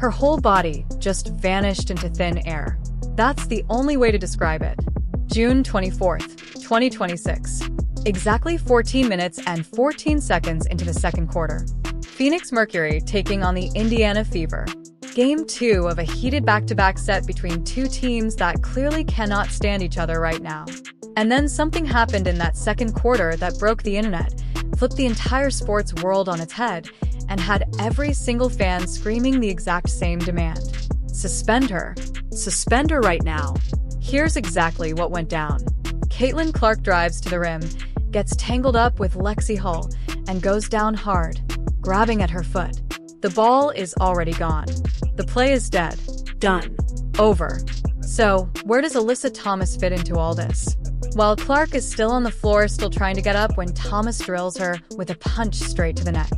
Her whole body just vanished into thin air. That's the only way to describe it. June 24th, 2026. Exactly 14 minutes and 14 seconds into the second quarter. Phoenix Mercury taking on the Indiana Fever. Game 2 of a heated back-to-back set between two teams that clearly cannot stand each other right now. And then something happened in that second quarter that broke the internet, flipped the entire sports world on its head, and had every single fan screaming the exact same demand. Suspend her. Suspend her right now. Here's exactly what went down. Caitlin Clark drives to the rim, gets tangled up with Lexi Hull, and goes down hard, grabbing at her foot. The ball is already gone. The play is dead. Done. Over. So, where does Alyssa Thomas fit into all this? While Clark is still on the floor, still trying to get up when Thomas drills her with a punch straight to the neck.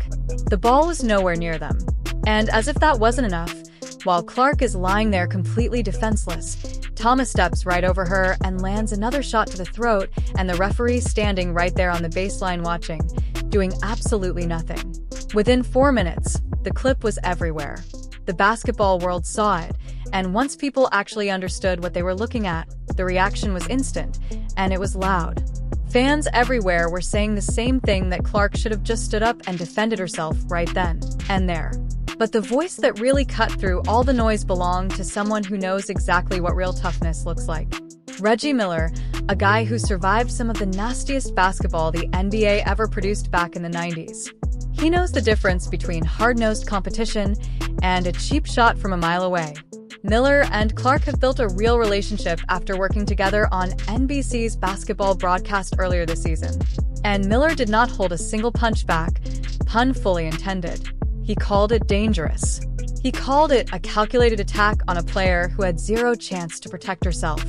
The ball was nowhere near them. And as if that wasn't enough, while Clark is lying there completely defenseless, Thomas steps right over her and lands another shot to the throat, and the referee standing right there on the baseline watching, doing absolutely nothing. Within 4 minutes, the clip was everywhere. The basketball world saw it, and once people actually understood what they were looking at, the reaction was instant, and it was loud. Fans everywhere were saying the same thing, that Clark should have just stood up and defended herself right then and there. But the voice that really cut through all the noise belonged to someone who knows exactly what real toughness looks like. Reggie Miller, a guy who survived some of the nastiest basketball the NBA ever produced back in the 90s. He knows the difference between hard-nosed competition and a cheap shot from a mile away. Miller and Clark have built a real relationship after working together on NBC's basketball broadcast earlier this season. And Miller did not hold a single punch back, pun fully intended. He called it dangerous. He called it a calculated attack on a player who had zero chance to protect herself.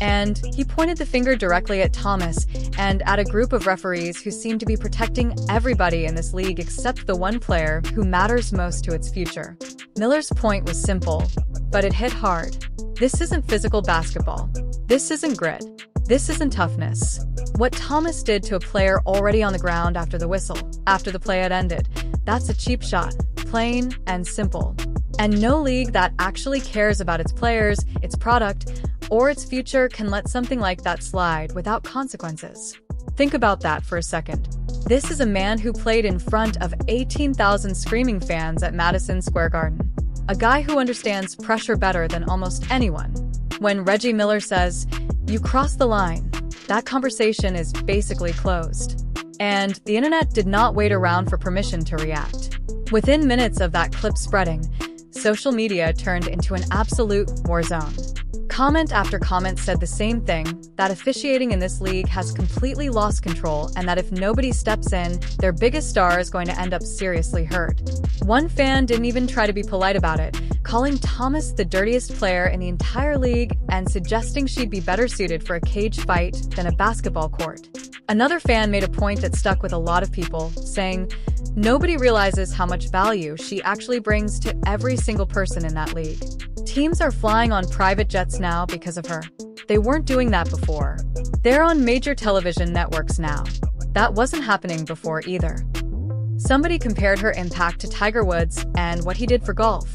And he pointed the finger directly at Thomas and at a group of referees who seemed to be protecting everybody in this league except the one player who matters most to its future. Miller's point was simple, but it hit hard. This isn't physical basketball. This isn't grit. This isn't toughness. What Thomas did to a player already on the ground after the whistle, after the play had ended, that's a cheap shot, plain and simple. And no league that actually cares about its players, its product, or its future can let something like that slide without consequences. Think about that for a second. This is a man who played in front of 18,000 screaming fans at Madison Square Garden. A guy who understands pressure better than almost anyone. When Reggie Miller says, "You crossed the line," that conversation is basically closed. And the internet did not wait around for permission to react. Within minutes of that clip spreading, social media turned into an absolute war zone. Comment after comment said the same thing, that officiating in this league has completely lost control, and that if nobody steps in, their biggest star is going to end up seriously hurt. One fan didn't even try to be polite about it, calling Thomas the dirtiest player in the entire league and suggesting she'd be better suited for a cage fight than a basketball court. Another fan made a point that stuck with a lot of people, saying, "Nobody realizes how much value she actually brings to every single person in that league. Teams are flying on private jets now because of her. They weren't doing that before. They're on major television networks now. That wasn't happening before either." Somebody compared her impact to Tiger Woods and what he did for golf,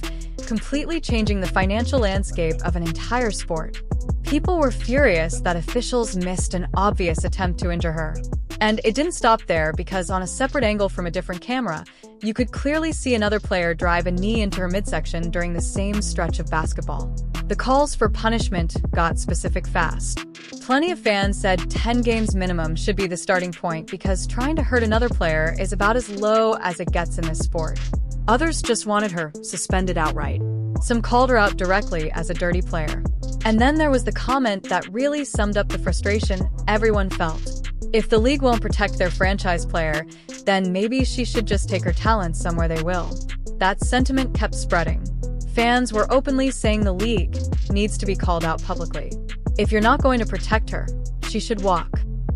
completely changing the financial landscape of an entire sport. People were furious that officials missed an obvious attempt to injure her. And it didn't stop there, because on a separate angle from a different camera, you could clearly see another player drive a knee into her midsection during the same stretch of basketball. The calls for punishment got specific fast. Plenty of fans said 10 games minimum should be the starting point, because trying to hurt another player is about as low as it gets in this sport. Others just wanted her suspended outright. Some called her out directly as a dirty player. And then there was the comment that really summed up the frustration everyone felt. If the league won't protect their franchise player, then maybe she should just take her talents somewhere they will. That sentiment kept spreading. Fans were openly saying the league needs to be called out publicly. If you're not going to protect her, she should walk.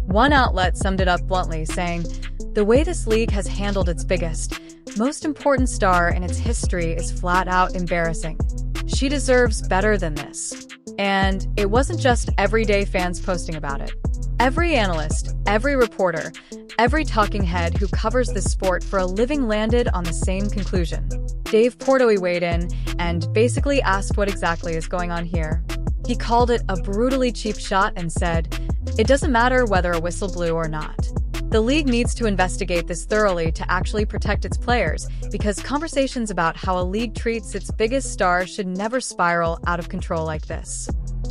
One outlet summed it up bluntly, saying, "The way this league has handled its biggest, most important star in its history is flat out embarrassing. She deserves better than this." And it wasn't just everyday fans posting about it. Every analyst, every reporter, every talking head who covers this sport for a living landed on the same conclusion. Dave Portnoy weighed in and basically asked what exactly is going on here. He called it a brutally cheap shot and said, "It doesn't matter whether a whistle blew or not. The league needs to investigate this thoroughly to actually protect its players, because conversations about how a league treats its biggest stars should never spiral out of control like this."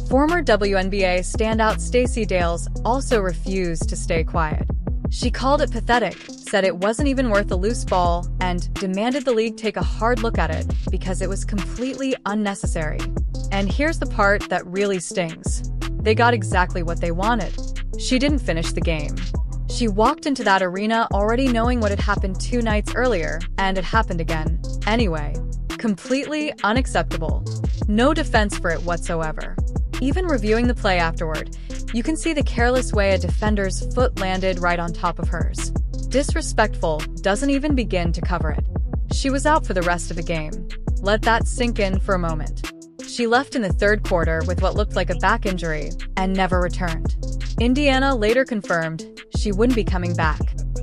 Former WNBA standout Stacey Dales also refused to stay quiet. She called it pathetic, said it wasn't even worth a loose ball, and demanded the league take a hard look at it because it was completely unnecessary. And here's the part that really stings. They got exactly what they wanted. She didn't finish the game. She walked into that arena already knowing what had happened 2 nights earlier, and it happened again. Anyway, completely unacceptable. No defense for it whatsoever. Even reviewing the play afterward, you can see the careless way a defender's foot landed right on top of hers. Disrespectful doesn't even begin to cover it. She was out for the rest of the game. Let that sink in for a moment. She left in the 3rd quarter with what looked like a back injury and never returned. Indiana later confirmed she wouldn't be coming back,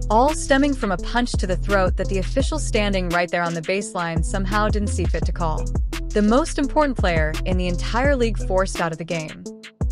all stemming from a punch to the throat that the official standing right there on the baseline somehow didn't see fit to call. The most important player in the entire league forced out of the game.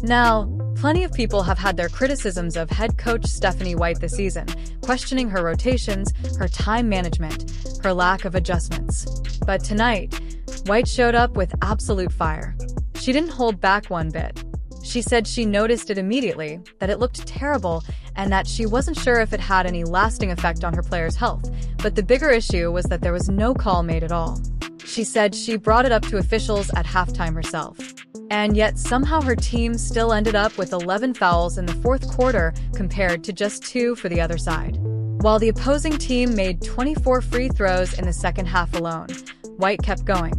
Now, plenty of people have had their criticisms of head coach Stephanie White this season, questioning her rotations, her time management, her lack of adjustments. But tonight, White showed up with absolute fire. She didn't hold back one bit. She said she noticed it immediately, that it looked terrible, and that she wasn't sure if it had any lasting effect on her players' health. But the bigger issue was that there was no call made at all. She said she brought it up to officials at halftime herself. And yet somehow her team still ended up with 11 fouls in the 4th quarter compared to just 2 for the other side. While the opposing team made 24 free throws in the second half alone, White kept going.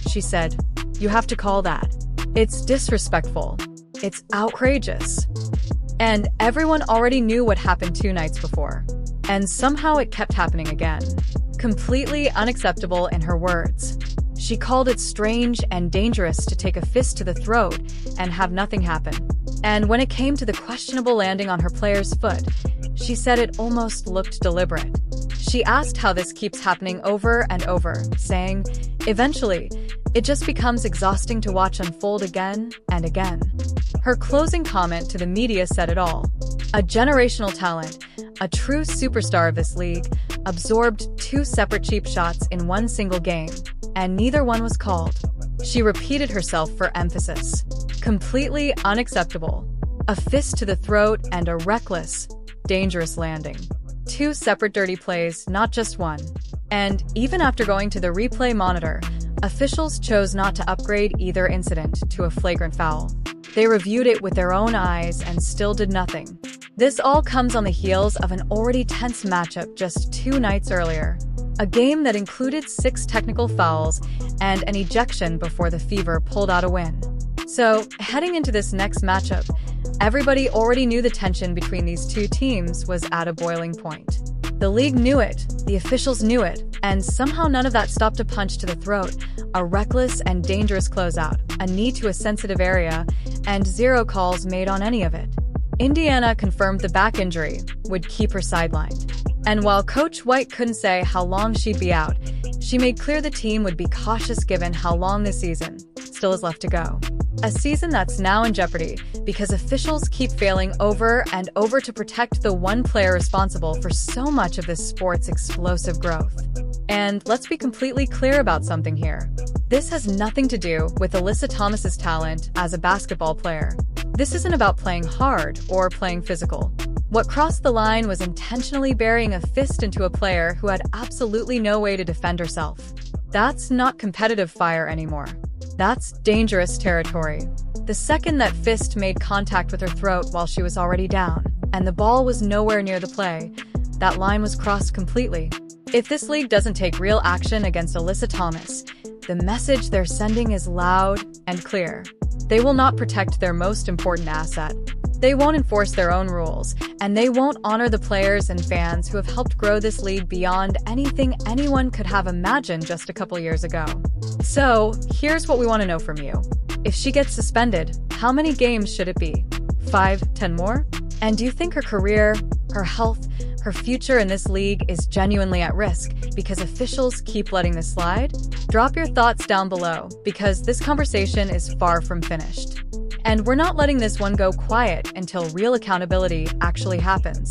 She said, "You have to call that. It's disrespectful. It's outrageous." And everyone already knew what happened 2 nights before. And somehow it kept happening again. Completely unacceptable in her words. She called it strange and dangerous to take a fist to the throat and have nothing happen. And when it came to the questionable landing on her player's foot, she said it almost looked deliberate. She asked how this keeps happening over and over, saying, "Eventually, it just becomes exhausting to watch unfold again and again." Her closing comment to the media said it all. A generational talent, a true superstar of this league, absorbed 2 separate cheap shots in one single game, and neither one was called. She repeated herself for emphasis. Completely unacceptable. A fist to the throat and a reckless, dangerous landing. 2 separate dirty plays, not just one. And even after going to the replay monitor, officials chose not to upgrade either incident to a flagrant foul. They reviewed it with their own eyes and still did nothing. This all comes on the heels of an already tense matchup just 2 nights earlier. A game that included 6 technical fouls and an ejection before the Fever pulled out a win. So, heading into this next matchup, everybody already knew the tension between these 2 teams was at a boiling point. The league knew it, the officials knew it, and somehow none of that stopped a punch to the throat, a reckless and dangerous closeout, a knee to a sensitive area, and 0 calls made on any of it. Indiana confirmed the back injury would keep her sidelined. And while Coach White couldn't say how long she'd be out, she made clear the team would be cautious given how long this season still is left to go. A season that's now in jeopardy because officials keep failing over and over to protect the one player responsible for so much of this sport's explosive growth. And let's be completely clear about something here. This has nothing to do with Alyssa Thomas's talent as a basketball player. This isn't about playing hard or playing physical. What crossed the line was intentionally burying a fist into a player who had absolutely no way to defend herself. That's not competitive fire anymore. That's dangerous territory. The second that fist made contact with her throat while she was already down, and the ball was nowhere near the play, that line was crossed completely. If this league doesn't take real action against Alyssa Thomas, the message they're sending is loud and clear. They will not protect their most important asset. They won't enforce their own rules, and they won't honor the players and fans who have helped grow this league beyond anything anyone could have imagined just a couple years ago. So, here's what we want to know from you. If she gets suspended, how many games should it be? 5, 10 more? And do you think her career, her health, her future in this league is genuinely at risk because officials keep letting this slide? Drop your thoughts down below because this conversation is far from finished. And we're not letting this one go quiet until real accountability actually happens.